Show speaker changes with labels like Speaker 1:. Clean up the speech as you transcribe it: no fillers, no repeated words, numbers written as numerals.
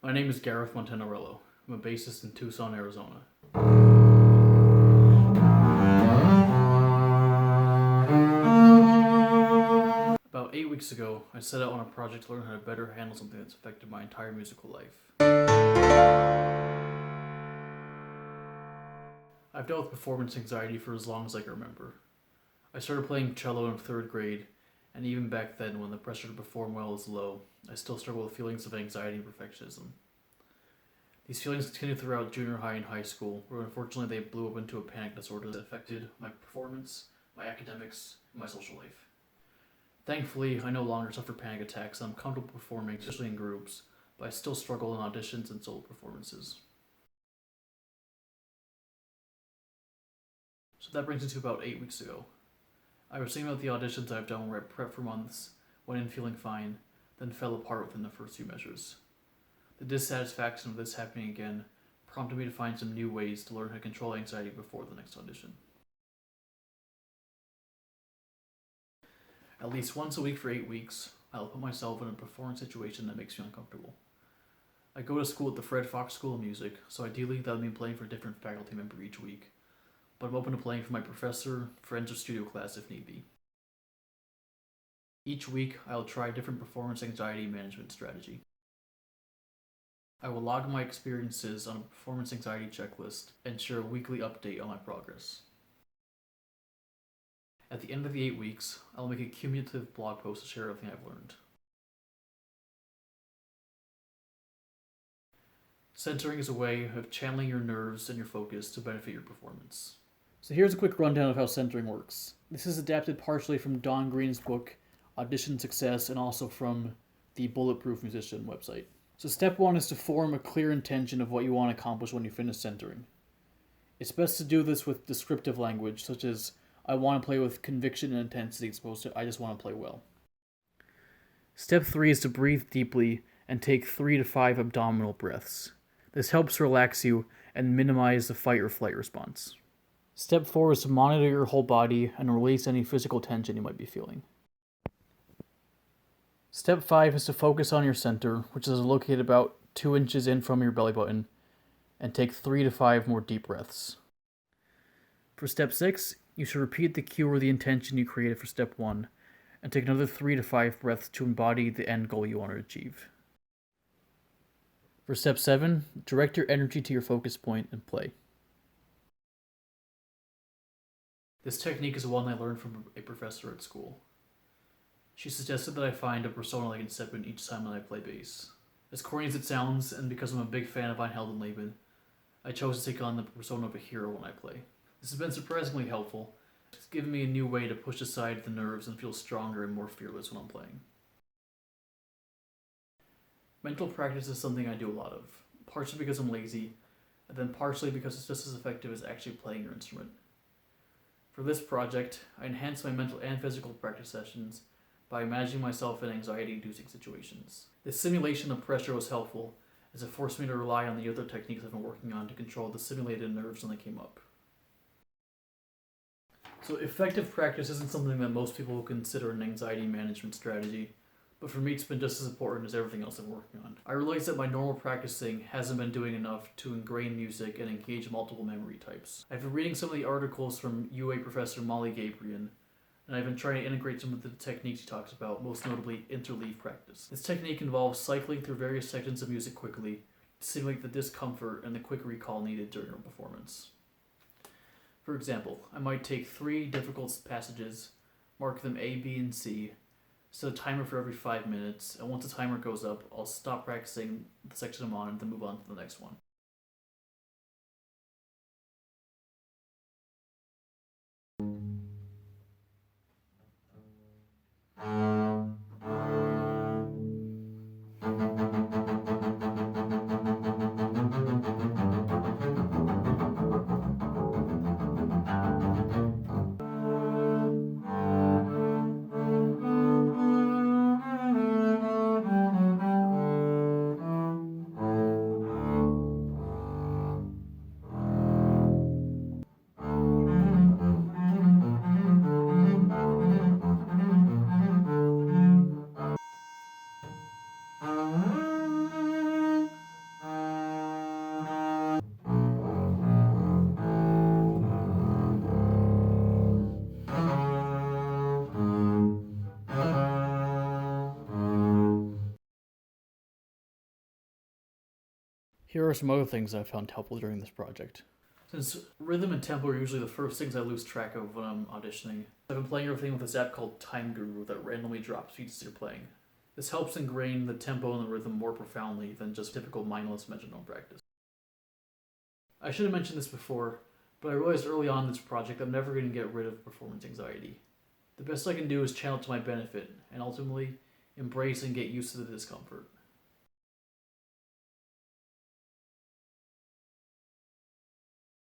Speaker 1: My name is Gareth Montanarello. I'm a bassist in Tucson, Arizona. About 8 weeks ago, I set out on a project to learn how to better handle something that's affected my entire musical life. I've dealt with performance anxiety for as long as I can remember. I started playing cello in 3rd grade, and even back then, when the pressure to perform well is low, I still struggle with feelings of anxiety and perfectionism. These feelings continued throughout junior high and high school, where unfortunately they blew up into a panic disorder that affected my performance, my academics, and my social life. Thankfully, I no longer suffer panic attacks and I'm comfortable performing, especially in groups, but I still struggle in auditions and solo performances. So that brings me to about 8 weeks ago. I was thinking about the auditions I've done where I prepped for months, went in feeling fine, then fell apart within the first few measures. The dissatisfaction of this happening again prompted me to find some new ways to learn how to control anxiety before the next audition. At least once a week for 8 weeks, I'll put myself in a performance situation that makes me uncomfortable. I go to school at the Fred Fox School of Music, so ideally that would mean playing for a different faculty member each week, but I'm open to playing for my professor, friends, or studio class if need be. Each week, I will try a different performance anxiety management strategy. I will log my experiences on a performance anxiety checklist and share a weekly update on my progress. At the end of the 8 weeks, I'll make a cumulative blog post to share everything I've learned. Centering is a way of channeling your nerves and your focus to benefit your performance. So here's a quick rundown of how centering works. This is adapted partially from Don Green's book, Audition Success, and also from the Bulletproof Musician website. So step 1 is to form a clear intention of what you want to accomplish when you finish centering. It's best to do this with descriptive language, such as, I want to play with conviction and intensity as opposed to, I just want to play well. Step 3 is to breathe deeply and take 3 to 5 abdominal breaths. This helps relax you and minimize the fight or flight response. Step 4 is to monitor your whole body and release any physical tension you might be feeling. Step 5 is to focus on your center, which is located about 2 inches in from your belly button, and take 3 to 5 more deep breaths. For step 6, you should repeat the cue or the intention you created for step 1, and take another 3 to 5 breaths to embody the end goal you want to achieve. For step 7, direct your energy to your focus point and play. This technique is one I learned from a professor at school. She suggested that I find a persona I can step in each time when I play bass. As corny as it sounds, and because I'm a big fan of Van Heldenleben, I chose to take on the persona of a hero when I play. This has been surprisingly helpful. It's given me a new way to push aside the nerves and feel stronger and more fearless when I'm playing. Mental practice is something I do a lot of, partially because I'm lazy, and then partially because it's just as effective as actually playing your instrument. For this project, I enhanced my mental and physical practice sessions by imagining myself in anxiety-inducing situations. This simulation of pressure was helpful, as it forced me to rely on the other techniques I've been working on to control the simulated nerves when they came up. So effective practice isn't something that most people would consider an anxiety management strategy, but for me it's been just as important as everything else I'm working on. I realized that my normal practicing hasn't been doing enough to ingrain music and engage multiple memory types. I've been reading some of the articles from UA professor Molly Gabriel, and I've been trying to integrate some of the techniques he talks about, most notably interleave practice. This technique involves cycling through various sections of music quickly to simulate the discomfort and the quick recall needed during a performance. For example, I might take 3 difficult passages, mark them A, B, and C, set a timer for every 5 minutes, and once the timer goes up, I'll stop practicing the section I'm on and then move on to the next one. Here are some other things I found helpful during this project. Since rhythm and tempo are usually the first things I lose track of when I'm auditioning, I've been playing everything with this app called Time Guru that randomly drops beats as you're playing. This helps ingrain the tempo and the rhythm more profoundly than just typical mindless metronome practice. I should have mentioned this before, but I realized early on in this project I'm never going to get rid of performance anxiety. The best I can do is channel it to my benefit, and ultimately, embrace and get used to the discomfort.